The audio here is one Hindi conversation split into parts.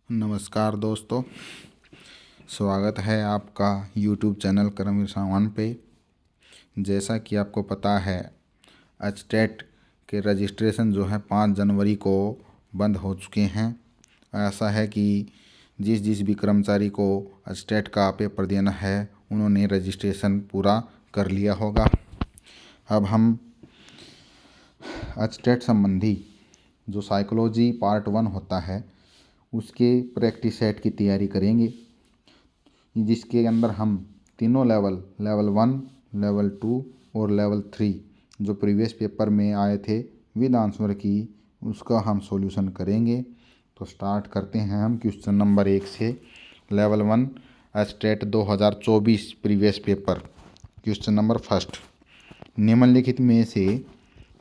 नमस्कार दोस्तों, स्वागत है आपका YouTube चैनल कर्मवीर सावन पे। जैसा कि आपको पता है, एचटेट के रजिस्ट्रेशन जो है 5 जनवरी को बंद हो चुके हैं। ऐसा है कि जिस भी कर्मचारी को एचटेट का पेपर देना है उन्होंने रजिस्ट्रेशन पूरा कर लिया होगा। अब हम एचटेट संबंधी जो साइकोलॉजी पार्ट 1 होता है उसके प्रैक्टिस सेट की तैयारी करेंगे, जिसके अंदर हम तीनों लेवल 1, लेवल 2 और लेवल 3 जो प्रीवियस पेपर में आए थे विद आंसर की, उसका हम सॉल्यूशन करेंगे। तो स्टार्ट करते हैं हम क्वेश्चन नंबर 1 से। Level 1 HTET 2024 previous paper. Question number first, निम्नलिखित में से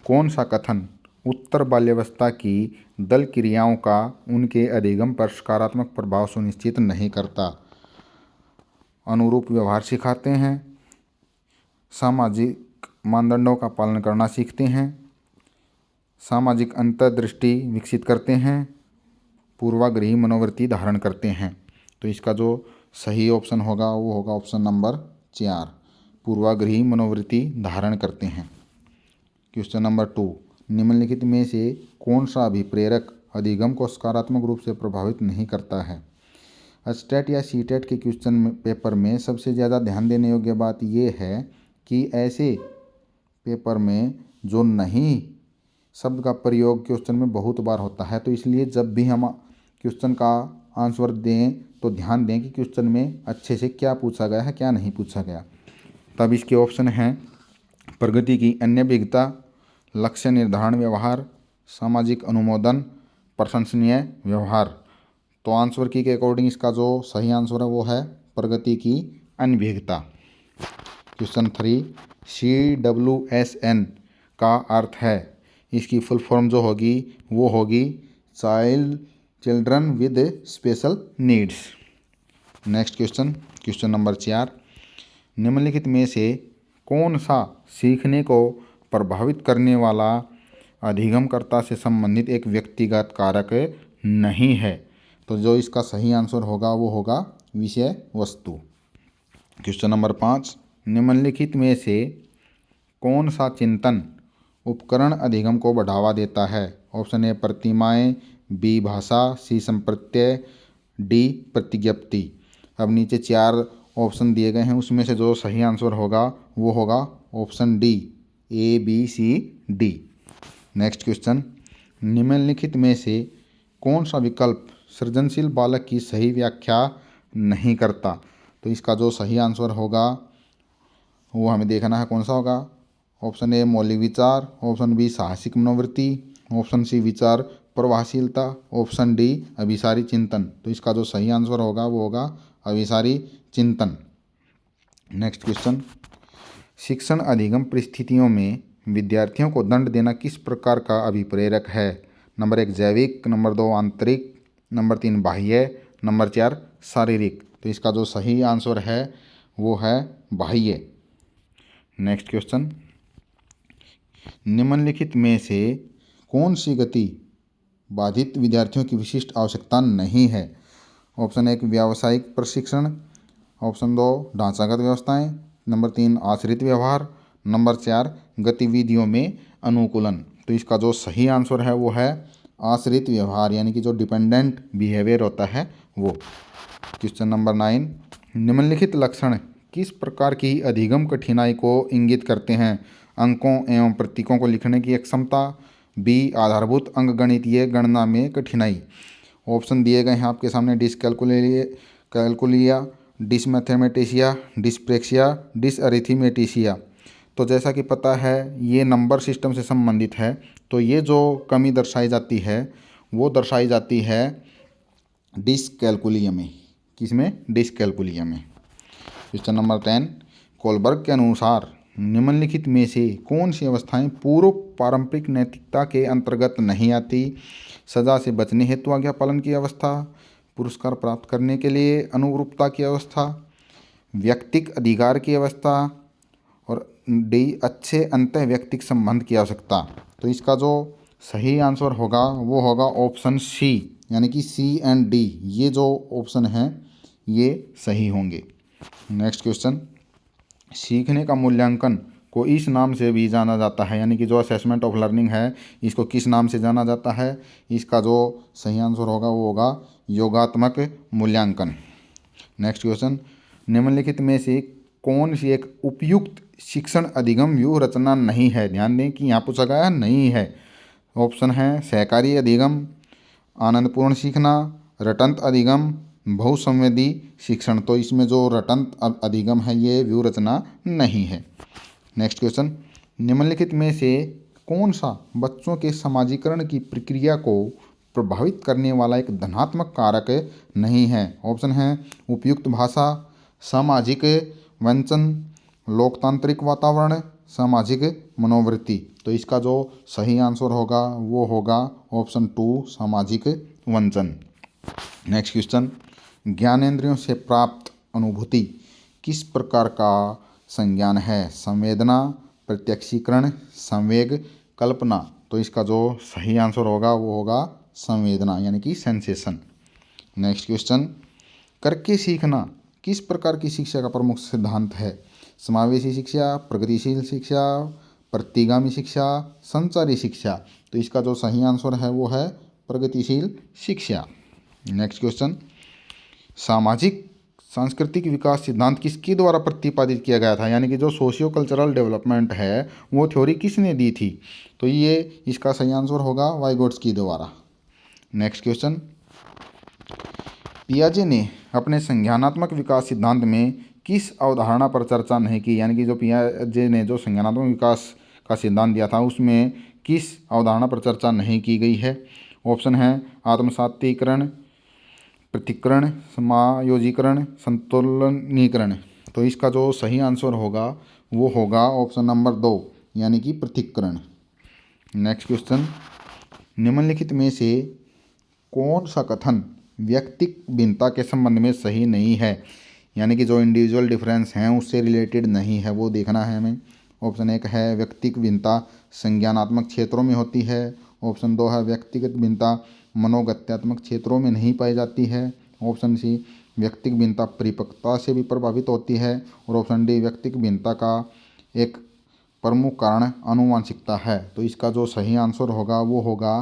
कौन सा कथन उत्तर बाल्यावस्था की दल क्रियाओं का उनके अधिगम पर सकारात्मक प्रभाव सुनिश्चित नहीं करता? अनुरूप व्यवहार सिखाते हैं, सामाजिक मानदंडों का पालन करना सीखते हैं, सामाजिक अंतर्दृष्टि विकसित करते हैं, पूर्वाग्रही मनोवृत्ति धारण करते हैं। तो इसका जो सही ऑप्शन होगा वो होगा ऑप्शन नंबर 4, पूर्वाग्रही मनोवृत्ति धारण करते हैं। क्वेश्चन नंबर 2, निम्नलिखित में से कौन सा अभिप्रेरक अधिगम को सकारात्मक रूप से प्रभावित नहीं करता है? एचटेट या सीटेट के क्वेश्चन पेपर में सबसे ज़्यादा ध्यान देने योग्य बात यह है कि ऐसे पेपर में जो नहीं शब्द का प्रयोग क्वेश्चन में बहुत बार होता है। तो इसलिए जब भी हम क्वेश्चन का आंसर दें तो ध्यान दें कि क्वेश्चन में अच्छे से क्या पूछा गया है, क्या नहीं पूछा गया। तब इसके ऑप्शन हैं प्रगति की अन्य विविधता, लक्ष्य निर्धारण व्यवहार, सामाजिक अनुमोदन, प्रशंसनीय व्यवहार। तो आंसर की के अकॉर्डिंग इसका जो सही आंसर है वो है प्रगति की अनभिज्ञता। क्वेश्चन 3, CWSN का अर्थ है, इसकी फुल फॉर्म जो होगी वो होगी children with special needs. Next question number 4, निम्नलिखित में से कौन सा सीखने को प्रभावित करने वाला अधिगमकर्ता से संबंधित एक व्यक्तिगत कारक नहीं है? तो जो इसका सही आंसर होगा वो होगा विषय वस्तु। क्वेश्चन नंबर 5, निम्नलिखित में से कौन सा चिंतन उपकरण अधिगम को बढ़ावा देता है? ऑप्शन ए प्रतिमाएं, बी भाषा, सी संप्रत्यय, डी प्रतिज्ञप्ति। अब नीचे 4 ऑप्शन दिए गए हैं, उसमें से जो सही आंसर होगा वो होगा option D, ABCD। Next question, निम्नलिखित में से कौन सा विकल्प सृजनशील बालक की सही व्याख्या नहीं करता? तो इसका जो सही आंसर होगा वो हमें देखना है कौन सा होगा। ऑप्शन ए मौलिक विचार, ऑप्शन बी साहसिक मनोवृत्ति, ऑप्शन सी विचार प्रवाहशीलता, ऑप्शन डी अभिसारी चिंतन। तो इसका जो सही आंसर होगा वो होगा अभिसारी चिंतन। नेक्स्ट क्वेश्चन, शिक्षण अधिगम परिस्थितियों में विद्यार्थियों को दंड देना किस प्रकार का अभिप्रेरक है? नंबर 1 जैविक, नंबर 2 आंतरिक, नंबर 3 बाह्य, नंबर 4 शारीरिक। तो इसका जो सही आंसर है वो है बाह्य। नेक्स्ट क्वेश्चन, निम्नलिखित में से कौन सी गति बाधित विद्यार्थियों की विशिष्ट आवश्यकता नहीं है? ऑप्शन 1 व्यावसायिक प्रशिक्षण, ऑप्शन 2 ढांचागत व्यवस्थाएं, नंबर 3 आश्रित व्यवहार, नंबर 4 गतिविधियों में अनुकूलन। तो इसका जो सही आंसर है वो है आश्रित व्यवहार, यानी कि जो डिपेंडेंट बिहेवियर होता है वो। क्वेश्चन नंबर 9, निम्नलिखित लक्षण किस प्रकार की अधिगम कठिनाई को इंगित करते हैं? अंकों एवं प्रतीकों को लिखने की अक्षमता, बी आधारभूत अंकगणितीय गणना में कठिनाई। ऑप्शन दिए गए हैं आपके सामने डिसकैलकुलिया, डिसमैथमेटिसिया, डिस्प्रेक्सिया, डिसअरिथमेटिसिया। तो जैसा कि पता है ये नंबर सिस्टम से संबंधित है, तो ये जो कमी दर्शाई जाती है वो दर्शाई जाती है डिसकैलकुलिया में। किसमें? डिसकैलकुलिया में। क्वेश्चन नंबर 10, कोलबर्ग के अनुसार निम्नलिखित में से कौन सी अवस्थाएं पूर्व पारंपरिक नैतिकता के अंतर्गत नहीं आती? सजा से बचने हेतु आज्ञा पालन की अवस्था, पुरस्कार प्राप्त करने के लिए अनुरूपता की अवस्था, व्यक्तिक अधिकार की अवस्था, और डी अच्छे अंतः व्यक्तिक संबंध की आवश्यकता। तो इसका जो सही आंसर होगा वो होगा ऑप्शन सी, यानी कि सी एंड डी ये जो ऑप्शन हैं ये सही होंगे। नेक्स्ट क्वेश्चन, सीखने का मूल्यांकन को इस नाम से भी जाना जाता है, यानी कि जो असेसमेंट ऑफ लर्निंग है इसको किस नाम से जाना जाता है? इसका जो सही आंसर होगा वो होगा योगात्मक मूल्यांकन। नेक्स्ट क्वेश्चन, निम्नलिखित में से कौन सी एक उपयुक्त शिक्षण अधिगम व्यूह रचना नहीं है? ध्यान दें कि यहाँ पूछा गया नहीं है। ऑप्शन है सहकारी अधिगम, आनंदपूर्ण सीखना, रटंत अधिगम, बहुसंवेदी शिक्षण। तो इसमें जो रटंत अधिगम है ये व्यूह रचना नहीं है। नेक्स्ट क्वेश्चन, निम्नलिखित में से कौन सा बच्चों के समाजीकरण की प्रक्रिया को प्रभावित करने वाला एक धनात्मक कारक नहीं है? ऑप्शन है उपयुक्त भाषा, सामाजिक वंचन, लोकतांत्रिक वातावरण, सामाजिक मनोवृत्ति। तो इसका जो सही आंसर होगा वो होगा ऑप्शन 2 सामाजिक वंचन। नेक्स्ट क्वेश्चन, ज्ञानेंद्रियों से प्राप्त अनुभूति किस प्रकार का संज्ञान है? संवेदना, प्रत्यक्षीकरण, संवेग, कल्पना। तो इसका जो सही आंसर होगा वो होगा संवेदना यानी कि सेंसेशन। नेक्स्ट क्वेश्चन, करके सीखना किस प्रकार की शिक्षा का प्रमुख सिद्धांत है? समावेशी शिक्षा, प्रगतिशील शिक्षा, प्रतिगामी शिक्षा, संचारी शिक्षा। तो इसका जो सही आंसर है वो है प्रगतिशील शिक्षा। नेक्स्ट क्वेश्चन, सामाजिक सांस्कृतिक विकास सिद्धांत किसके द्वारा प्रतिपादित किया गया था? यानी कि जो सोशियो कल्चरल डेवलपमेंट है वो थ्योरी किसने दी थी? तो ये इसका सही आंसर होगा वाइगोट्स्की द्वारा। नेक्स्ट क्वेश्चन, पियाजे ने अपने संज्ञानात्मक विकास सिद्धांत में किस अवधारणा पर चर्चा नहीं की? यानी कि जो पियाजे ने जो संज्ञानात्मक विकास का सिद्धांत दिया था उसमें किस अवधारणा पर चर्चा नहीं की गई है? ऑप्शन है आत्मसातीकरण, पृथक्करण, समायोजीकरण, संतुलनीकरण। तो इसका जो सही आंसर होगा वो होगा ऑप्शन नंबर 2 यानी कि पृथक्करण। नेक्स्ट क्वेश्चन, निम्नलिखित में से कौन सा कथन व्यक्तिक भिन्नता के संबंध में सही नहीं है? यानी कि जो इंडिविजुअल डिफरेंस हैं उससे रिलेटेड नहीं है वो देखना है हमें। ऑप्शन 1 है व्यक्तिक भिन्नता संज्ञानात्मक क्षेत्रों में होती है। ऑप्शन 2 है व्यक्तिगत भिन्नता मनोगत्यात्मक क्षेत्रों में नहीं पाई जाती है। ऑप्शन सी व्यक्तिक भिन्नता परिपक्वता से भी प्रभावित होती है। और ऑप्शन डी व्यक्तिक भिन्नता का एक प्रमुख कारण आनुवंशिकता है। तो इसका जो सही आंसर होगा वो होगा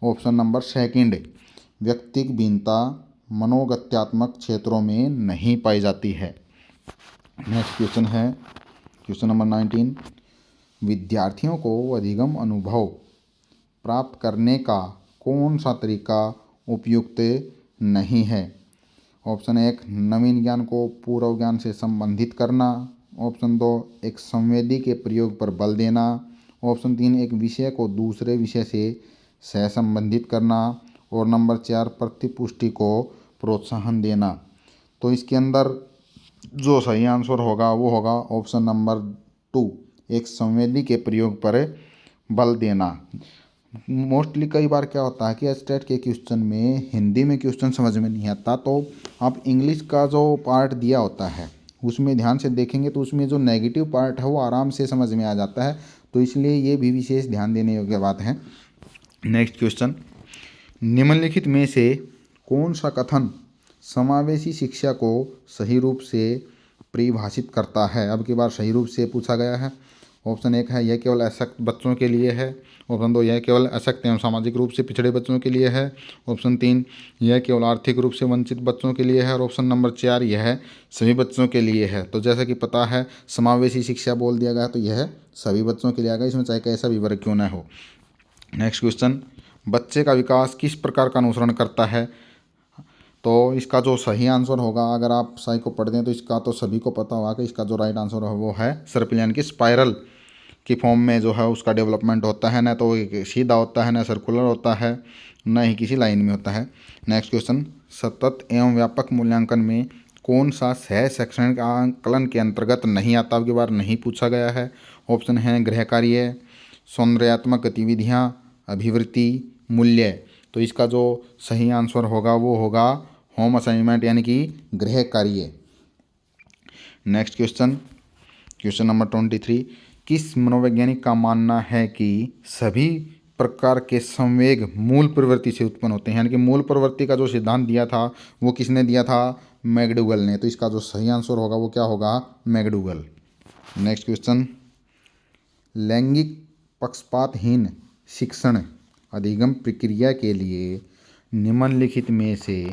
ऑप्शन नंबर 2 व्यक्तिक भिन्नता मनोगत्यात्मक क्षेत्रों में नहीं पाई जाती है। नेक्स्ट क्वेश्चन है क्वेश्चन नंबर 19, विद्यार्थियों को अधिगम अनुभव प्राप्त करने का कौन सा तरीका उपयुक्त नहीं है? ऑप्शन 1 नवीन ज्ञान को पूर्व ज्ञान से संबंधित करना। ऑप्शन 2 एक संवेदी के प्रयोग पर बल देना। ऑप्शन 3 एक विषय को दूसरे विषय से सहसंबंधित करना। और नंबर 4 प्रतिपुष्टि को प्रोत्साहन देना। तो इसके अंदर जो सही आंसर होगा वो होगा ऑप्शन नंबर 2 एक संवेदी के प्रयोग पर बल देना। मोस्टली कई बार क्या होता है कि एचटेट के क्वेश्चन में हिंदी में क्वेश्चन समझ में नहीं आता तो आप इंग्लिश का जो पार्ट दिया होता है उसमें ध्यान से देखेंगे तो उसमें जो नेगेटिव पार्ट है वो आराम से समझ में आ जाता है। तो इसलिए ये भी विशेष ध्यान देने योग्य बात है। नेक्स्ट क्वेश्चन, निम्नलिखित में से कौन सा कथन समावेशी शिक्षा को सही रूप से परिभाषित करता है? अब की बार सही रूप से पूछा गया है। ऑप्शन 1 है यह केवल अशक्त बच्चों के लिए है। ऑप्शन 2 यह केवल अशक्त एवं सामाजिक रूप से पिछड़े बच्चों के लिए है। ऑप्शन 3 यह केवल आर्थिक रूप से वंचित बच्चों के लिए है। और ऑप्शन नंबर 4 यह सभी बच्चों के लिए है। तो जैसा कि पता है समावेशी शिक्षा बोल दिया गया तो यह सभी बच्चों के लिए आएगा, इसमें चाहे कैसा भी वर्ग क्यों ना हो। नेक्स्ट क्वेश्चन, बच्चे का विकास किस प्रकार का अनुसरण करता है? तो इसका जो सही आंसर होगा, अगर आप साई को पढ़ दें तो इसका तो सभी को पता होगा कि इसका जो राइट आंसर है वो है सर्पिल यानी कि स्पाइरल की फॉर्म में जो है उसका डेवलपमेंट होता है। ना तो सीधा होता है, ना सर्कुलर होता है, ना ही किसी लाइन में होता है। नेक्स्ट क्वेश्चन, सतत एवं व्यापक मूल्यांकन में कौन सा सह शैक्षणिक आकलन के अंतर्गत नहीं आता? अब की बार नहीं पूछा गया है। ऑप्शन है गृह कार्य, सौंदर्यात्मक गतिविधियाँ, अभिवृत्ति, मूल्य। तो इसका जो सही आंसर होगा वो होगा होम असाइनमेंट यानी कि गृह कार्य। नेक्स्ट क्वेश्चन, क्वेश्चन नंबर 23, किस मनोवैज्ञानिक का मानना है कि सभी प्रकार के संवेग मूल प्रवृत्ति से उत्पन्न होते हैं। यानी कि मूल प्रवृत्ति का जो सिद्धांत दिया था वो किसने दिया था? मैकडूगल ने। तो इसका जो सही आंसर होगा वो क्या होगा? मैकडूगल। नेक्स्ट क्वेश्चन, लैंगिक पक्षपातहीन शिक्षण अधिगम प्रक्रिया के लिए निम्नलिखित में से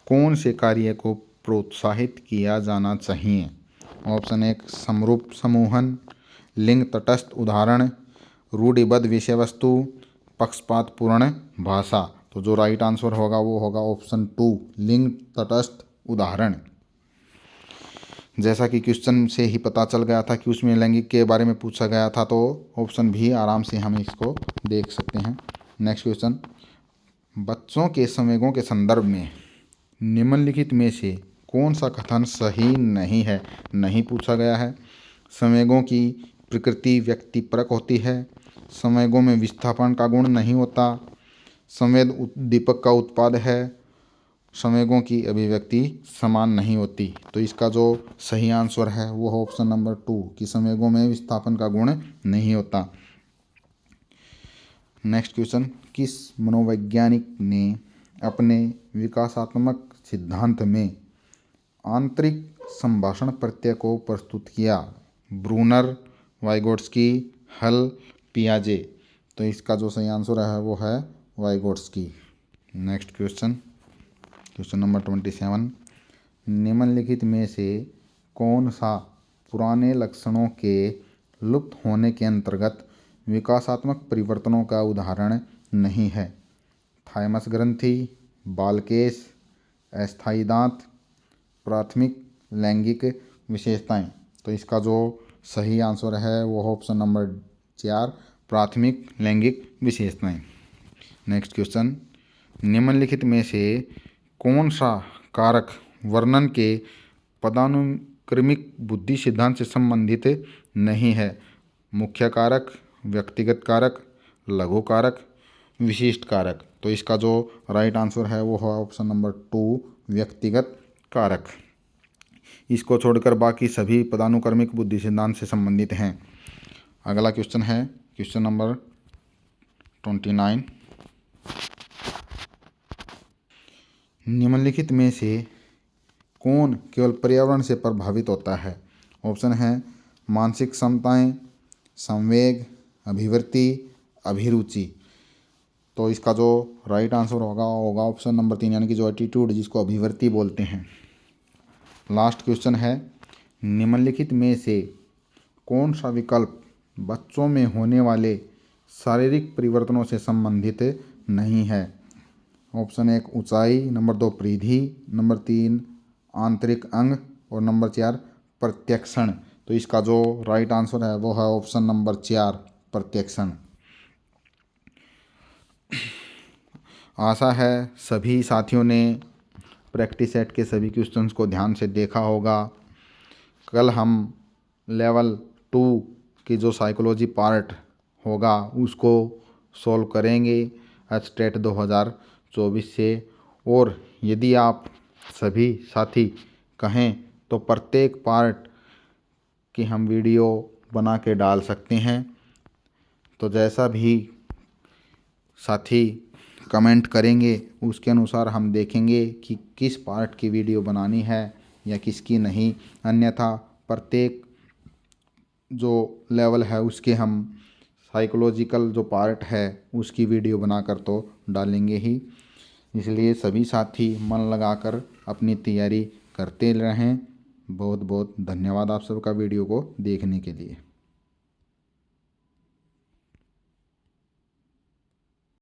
कौन से कार्य को प्रोत्साहित किया जाना चाहिए? ऑप्शन 1 समरूप समूहन, लिंग तटस्थ उदाहरण, रूढ़िबद्ध विषय वस्तु, पक्षपातपूर्ण भाषा। तो जो राइट आंसर होगा वो होगा ऑप्शन 2 लिंग तटस्थ उदाहरण। जैसा कि क्वेश्चन से ही पता चल गया था कि उसमें लैंगिक के बारे में पूछा गया था, तो ऑप्शन भी आराम से हम इसको देख सकते हैं। नेक्स्ट क्वेश्चन, बच्चों के संवेगों के संदर्भ में निम्नलिखित में से कौन सा कथन सही नहीं है? नहीं पूछा गया है। संवेगों की प्रकृति व्यक्तिपरक होती है, संवेगों में विस्थापन का गुण नहीं होता, संवेद उद्दीपक का उत्पाद है, संवेगों की अभिव्यक्ति समान नहीं होती। तो इसका जो सही आंसर है वो है ऑप्शन नंबर 2 कि संवेगों में विस्थापन का गुण नहीं होता। नेक्स्ट क्वेश्चन, किस मनोवैज्ञानिक ने अपने विकासात्मक सिद्धांत में आंतरिक संभाषण प्रत्यय को प्रस्तुत किया? ब्रूनर, वाइगोट्स्की, हल, पियाजे। तो इसका जो सही आंसर है वो है वाइगोट्स्की। नेक्स्ट क्वेश्चन, क्वेश्चन नंबर 27, निम्नलिखित में से कौन सा पुराने लक्षणों के लुप्त होने के अंतर्गत विकासात्मक परिवर्तनों का उदाहरण नहीं है? थाइमस ग्रंथि, बालकेश, अस्थायी दांत, प्राथमिक लैंगिक विशेषताएं। तो इसका जो सही आंसर है वो ऑप्शन नंबर 4 प्राथमिक लैंगिक विशेषताएं। नेक्स्ट क्वेश्चन, निम्नलिखित में से कौन सा कारक वर्णन के पदानुक्रमिक बुद्धि सिद्धांत से संबंधित नहीं है? मुख्य कारक, व्यक्तिगत कारक, लघु कारक, विशिष्ट कारक। तो इसका जो राइट आंसर है वो है ऑप्शन नंबर 2 व्यक्तिगत कारक। इसको छोड़कर बाकी सभी पदानुक्रमिक बुद्धि सिद्धांत से संबंधित हैं। अगला क्वेश्चन है क्वेश्चन नंबर 29, निम्नलिखित में से कौन केवल पर्यावरण से प्रभावित होता है? ऑप्शन है मानसिक क्षमताएं, संवेग, अभिवृत्ति, अभिरुचि। तो इसका जो राइट आंसर होगा ऑप्शन नंबर 3 यानी कि जो एटीट्यूड जिसको अभिवृत्ति बोलते हैं। लास्ट क्वेश्चन है, निम्नलिखित में से कौन सा विकल्प बच्चों में होने वाले शारीरिक परिवर्तनों से संबंधित नहीं है? ऑप्शन 1 ऊंचाई, नंबर 2 परिधि, नंबर 3 आंतरिक अंग और नंबर 4 प्रत्यक्षण। तो इसका जो राइट आंसर है वो है ऑप्शन नंबर 4 प्रत्यक्षण। आशा है सभी साथियों ने प्रैक्टिस सेट के सभी क्वेश्चंस को ध्यान से देखा होगा। कल हम लेवल 2 की जो साइकोलॉजी पार्ट होगा उसको सॉल्व करेंगे एचटेट 2024 से। और यदि आप सभी साथी कहें तो प्रत्येक पार्ट की हम वीडियो बना के डाल सकते हैं। तो जैसा भी साथी कमेंट करेंगे उसके अनुसार हम देखेंगे कि किस पार्ट की वीडियो बनानी है या किसकी नहीं। अन्यथा प्रत्येक जो लेवल है उसके हम साइकोलॉजिकल जो पार्ट है उसकी वीडियो बनाकर तो डालेंगे ही। इसलिए सभी साथी मन लगाकर अपनी तैयारी करते रहें। बहुत बहुत धन्यवाद आप सबका वीडियो को देखने के लिए।